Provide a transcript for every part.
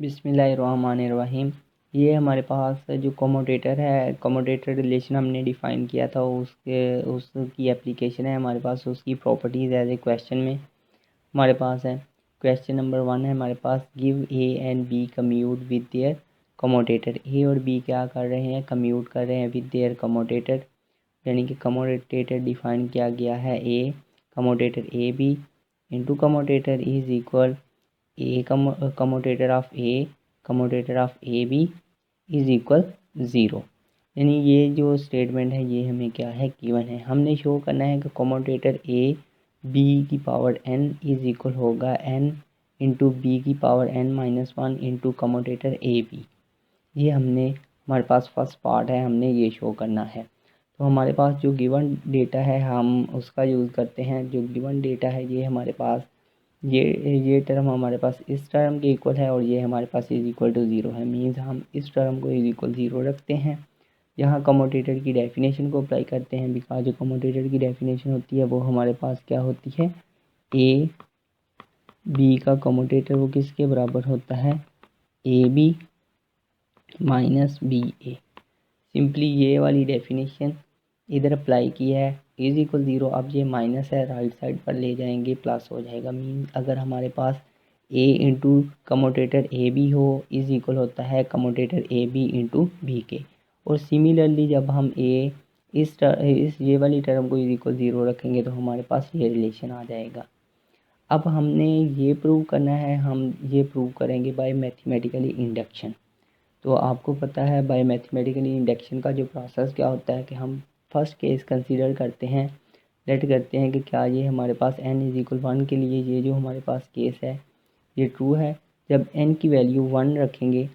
बिस्मिल्लाहिर्रहमानिर्रहीम। ये हमारे पास जो कमोटेटर है, कमोटेटर रिलेशन हमने डिफ़ाइन किया था, उसकी एप्लीकेशन है हमारे पास, उसकी प्रॉपर्टीज़ एज ए क्वेश्चन में हमारे पास है। क्वेश्चन नंबर 1 है हमारे पास, give A and B commute with their commutator. A और बी क्या कर रहे हैं, कम्यूट कर रहे हैं विद देयर कमोटेटर, यानी कि कमोटेटर डिफ़ाइन किया गया है A, commutator A B into commutator is equal A commutator of A B is equal 0। यानी ये जो स्टेटमेंट है ये हमें क्या है, गिवन है। हमने शो करना है कि कमोटेटर ए बी की पावर n इज़ इक्वल होगा n इंटू बी की power n-1 into commutator A B. ये हमने हमारे पास फर्स्ट पार्ट है, हमने ये शो करना है। तो हमारे पास जो गिवन डेटा है हम उसका यूज़ करते हैं। जो गिवन डेटा है ये हमारे पास ये टर्म हमारे पास इस टर्म के इक्वल है और ये हमारे पास इज़ इक्वल टू 0 है। मीन्स हम इस टर्म को इज़ इक्वल 0 रखते हैं। यहाँ कमोटेटर की डेफिनेशन को अप्लाई करते हैं। बिकॉज जो कमोटेटर की डेफिनेशन होती है वो हमारे पास क्या होती है, ए बी का कमोटेटर वो किसके बराबर होता है, A B minus B A. Simply ये वाली डेफिनेशन इधर अप्लाई की है, इज इक्वल 0। अब ये माइनस है, राइट साइड पर ले जाएंगे प्लस हो जाएगा। मीन अगर हमारे पास ए इंटू कमोटेटर ए बी हो इज इक्वल होता है commutator A B into B के। और सिमिलरली जब हम इस ये वाली टर्म को इज इक्वल 0 रखेंगे तो हमारे पास ये रिलेशन आ जाएगा। अब हमने ये प्रूव करना है, हम ये प्रूव करेंगे बाय मैथमेटिकली इंडक्शन। तो आपको पता है बाय मैथमेटिकली इंडक्शन का जो प्रोसेस क्या होता है कि हम फर्स्ट केस कंसीडर करते हैं, लेट करते हैं कि क्या ये हमारे पास n इज इक्वल 1 के लिए ये जो हमारे पास केस है ये ट्रू है। जब n की वैल्यू 1 रखेंगे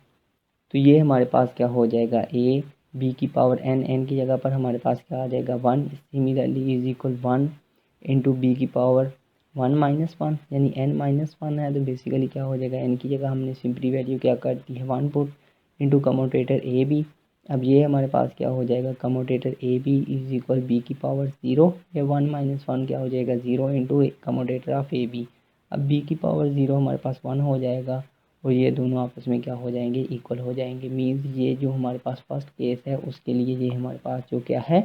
तो ये हमारे पास क्या हो जाएगा, a b की पावर n की जगह पर हमारे पास क्या आ जाएगा 1। Similarly is equal 1 into B की पावर 1-1, यानी n-1 है तो बेसिकली क्या हो जाएगा, n की जगह हमने सिंपली वैल्यू क्या कर दी है 1 put into commutator A B. अब ये हमारे पास क्या हो जाएगा, commutator A B is equal B की पावर 0 या 1-1 क्या हो जाएगा 0 into commutator of A B. अब बी की पावर 0 हमारे पास 1 हो जाएगा और ये दोनों आपस में क्या हो जाएंगे, इक्वल हो जाएंगे। मीन्स ये जो हमारे पास फर्स्ट केस है उसके लिए ये हमारे पास जो क्या है,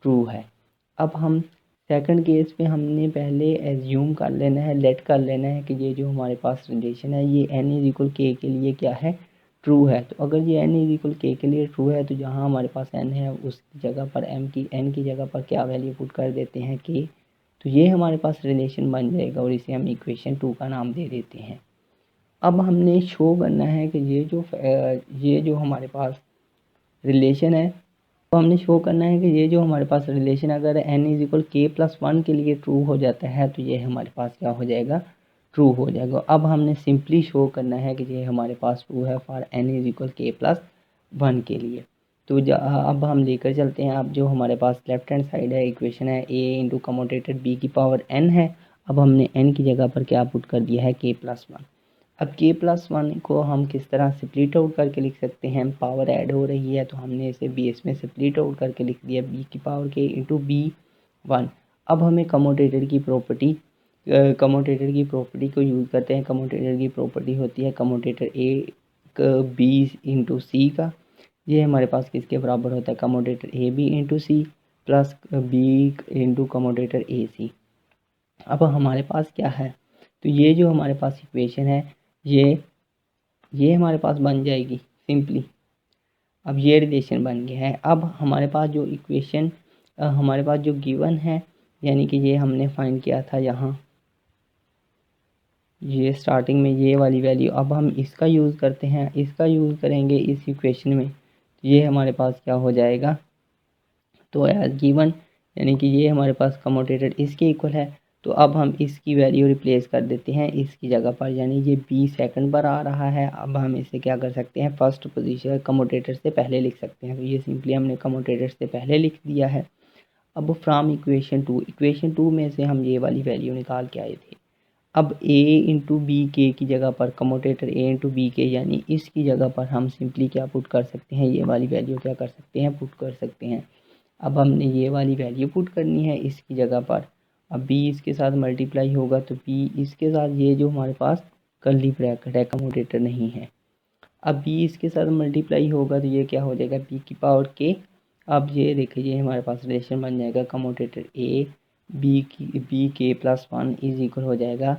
ट्रू है। अब हम सेकंड केस पे हमने पहले एज्यूम कर लेना है, लेट कर लेना है कि ये जो हमारे पास रिलेशन है ये n इज इक्वल के के लिए क्या है, ट्रू है। तो अगर ये n इज इक्वल के के लिए ट्रू है तो जहाँ हमारे पास n है उस जगह पर n की जगह पर क्या वैल्यू पुट कर देते हैं k, तो ये हमारे पास रिलेशन बन जाएगा और इसे हम इक्वेशन 2 का नाम दे देते हैं। अब हमने शो करना है कि ये जो हमारे पास रिलेशन है तो हमने शो करना है कि ये जो हमारे पास रिलेशन अगर n इज इक्वल के प्लस 1 के लिए ट्रू हो जाता है तो ये हमारे पास क्या हो जाएगा, ट्रू हो जाएगा। अब हमने सिंपली शो करना है कि ये हमारे पास ट्रू है फॉर n इज इक्वल के प्लस 1 के लिए। तो अब हम लेकर चलते हैं। अब जो हमारे पास लेफ्ट हैंड साइड है इक्वेशन है a इंटू कमोटेटर b की पावर n है। अब हमने n की जगह पर क्या पुट कर दिया है, k प्लस 1। अब k प्लस 1 को हम किस तरह स्प्लिट आउट करके लिख सकते हैं, पावर ऐड हो रही है तो हमने इसे बेस में स्प्लिट आउट करके लिख दिया b की पावर k इंटू b1। अब हमें कमोटेटर की प्रॉपर्टी को यूज़ करते हैं। कमोटेटर की प्रॉपर्टी होती है commutator A B into C का। ये हमारे पास किसके बराबर होता है, commutator A B into C plus B into commutator A C. अब हमारे पास क्या है, तो ये जो हमारे पास इक्वेशन है ये हमारे पास बन जाएगी सिंपली। अब ये रिलेशन बन गया है। अब हमारे पास जो इक्वेशन हमारे पास जो गिवन है, यानी कि ये हमने फाइंड किया था यहाँ ये स्टार्टिंग में ये वाली वैल्यू, अब हम इसका यूज़ करते हैं, इसका यूज़ करेंगे इस इक्वेशन में। ये हमारे पास क्या हो जाएगा, तो एज गिवन यानी कि ये हमारे पास कमोटेटर इसके इक्वल है। तो अब हम इसकी वैल्यू रिप्लेस कर देते हैं इसकी जगह पर, यानी ये b सेकंड पर आ रहा है। अब हम इसे क्या कर सकते हैं, फर्स्ट पोजीशन कमोटेटर से पहले लिख सकते हैं। तो ये सिंपली हमने कमोटेटर से पहले लिख दिया है। अब फ्रॉम इक्वेशन 2 में से हम ये वाली वैल्यू निकाल के आए थे। अब a इंटू बी के की जगह पर कमोटेटर a इंटू बी के, यानी इसकी जगह पर हम सिंपली क्या पुट कर सकते हैं, ये वाली वैल्यू क्या कर सकते हैं, पुट कर सकते हैं। अब हमने ये वाली वैल्यू पुट करनी है इसकी जगह पर। अब b इसके साथ मल्टीप्लाई होगा तो b इसके साथ, ये जो हमारे पास कर्ली ब्रैकेट है कमोटेटर नहीं है, अब बी इसके साथ मल्टीप्लाई होगा तो ये क्या हो जाएगा बी की पावर के। अब ये देखिए ये हमारे पास रिलेशन बन जाएगा कमोटेटर ए बी के प्लस 1 इज इक्वल हो जाएगा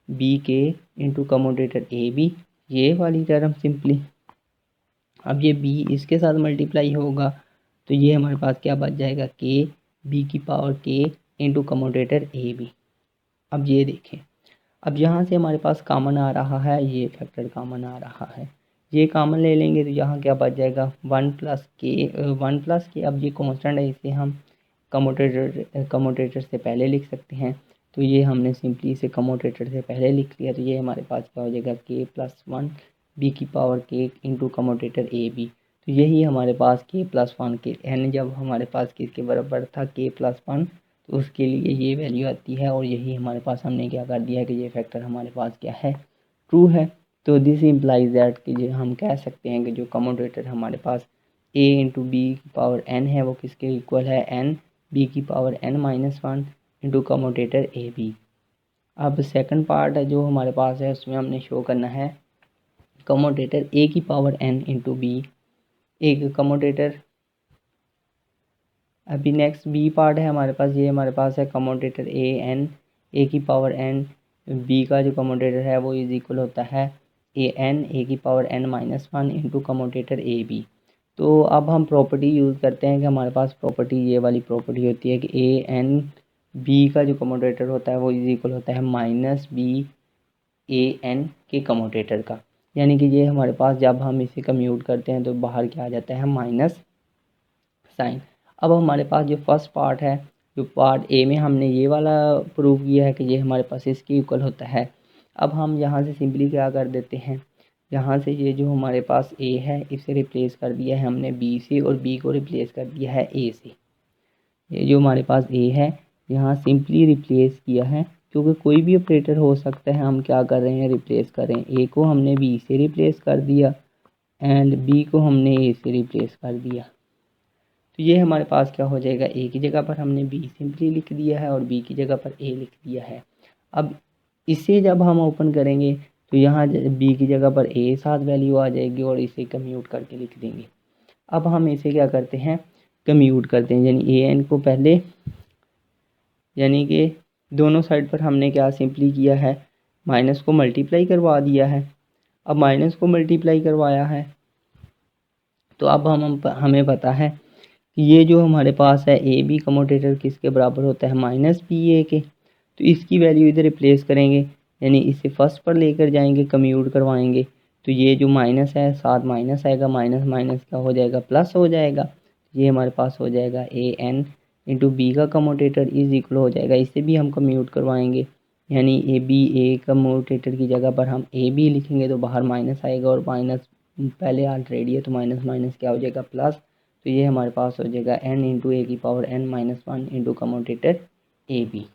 बी के इंटू कमोटेटर ए बी, ये वाली टर्म सिंपली। अब ये बी इसके साथ मल्टीप्लाई होगा तो ये हमारे पास क्या बच जाएगा के बी की पावर के इंटू कमोटेटर ए बी। अब ये देखें, अब यहाँ से हमारे पास कॉमन आ रहा है, ये फैक्टर कॉमन आ रहा है, ये कॉमन ले लेंगे तो यहाँ क्या बच जाएगा 1 प्लस के। अब ये कांस्टेंट है, इसे हम कमोटेटर से पहले लिख सकते हैं, तो ये हमने सिंपली इसे कमोटेटर से पहले लिख लिया, तो ये हमारे पास क्या हो जाएगा के प्लस 1 बी की पावर के इंटू कमोटेटर ए बी। तो यही हमारे पास के प्लस 1 के एन जब हमारे पास किसके बराबर था के प्लस 1, तो उसके लिए ये वैल्यू आती है, और यही हमारे पास हमने क्या कर दिया है कि ये फैक्टर हमारे पास क्या है ट्रू है। तो दिस इम्प्लाइज दैट कि जो हम कह सकते हैं कि जो कमोटेटर हमारे पास a इंटू बी की पावर n है वो किसके इक्वल है n b की power n minus 1 into commutator A B. अब सेकंड पार्ट है जो हमारे पास है उसमें हमने शो करना है कमोटेटर a की पावर n इंटू बी, एक कमोटेटर। अभी नेक्स्ट बी पार्ट है हमारे पास, ये हमारे पास है कमोटेटर ए की पावर n, बी का जो कमोटेटर है वो इज इक्वल होता है ए की power n minus 1 into commutator A B. तो अब हम प्रॉपर्टी यूज़ करते हैं कि हमारे पास प्रॉपर्टी ये वाली प्रॉपर्टी होती है कि एन बी का जो कमोटेटर होता है वो इज इक्वल होता है माइनस बी एन के कमोटेटर का, यानी कि ये हमारे पास जब हम इसे कम्यूट करते हैं तो बाहर क्या आ जाता है माइनस साइन। अब हमारे पास जो फर्स्ट पार्ट है, जो पार्ट ए में हमने ये वाला प्रूव किया है कि ये हमारे पास इसके इक्वल होता है। अब हम यहाँ से सिंपली क्या कर देते हैं, यहाँ से ये जो हमारे पास ए है इसे रिप्लेस कर दिया है हमने बी से, और बी को रिप्लेस कर दिया है ए से। ये जो हमारे पास ए है यहाँ सिंपली रिप्लेस किया है, क्योंकि कोई भी ऑपरेटर हो सकता है, हम क्या कर रहे हैं रिप्लेस कर रहे हैं, ए को हमने बी से रिप्लेस कर दिया एंड बी को हमने ए से रिप्लेस कर दिया। तो ये हमारे पास क्या हो जाएगा, ए की जगह पर हमने बी सिंपली लिख दिया है और बी की जगह पर ए लिख दिया है। अब इसे जब हम ओपन करेंगे तो यहाँ बी की जगह पर ए साथ वैल्यू आ जाएगी और इसे कम्यूट करके लिख देंगे। अब हम इसे क्या करते हैं कम्यूट करते हैं, यानी ए एन को पहले, यानी कि दोनों साइड पर हमने क्या सिंपली किया है माइनस को मल्टीप्लाई करवा दिया है। अब माइनस को मल्टीप्लाई करवाया है तो अब हमें पता है कि ये जो हमारे पास है ए बी कमोटेटर किसके बराबर होता है माइनस बी ए के, तो इसकी वैल्यू इधर रिप्लेस करेंगे, यानी इसे फर्स्ट पर लेकर जाएंगे कम्यूट करवाएंगे, तो ये जो माइनस है साथ माइनस आएगा, माइनस माइनस क्या हो जाएगा प्लस हो जाएगा, ये हमारे पास हो जाएगा ए एन इंटू बी का कमोटेटर इज इक्वल हो जाएगा, इसे भी हम कम्यूट करवाएंगे, यानी ए कमोटेटर की जगह पर हम ए बी लिखेंगे तो बाहर माइनस आएगा, और माइनस पहले ऑलरेडी है तो माइनस माइनस क्या हो जाएगा प्लस, तो ये हमारे पास हो जाएगा n इंटू ए की power n minus 1 into commutator A B.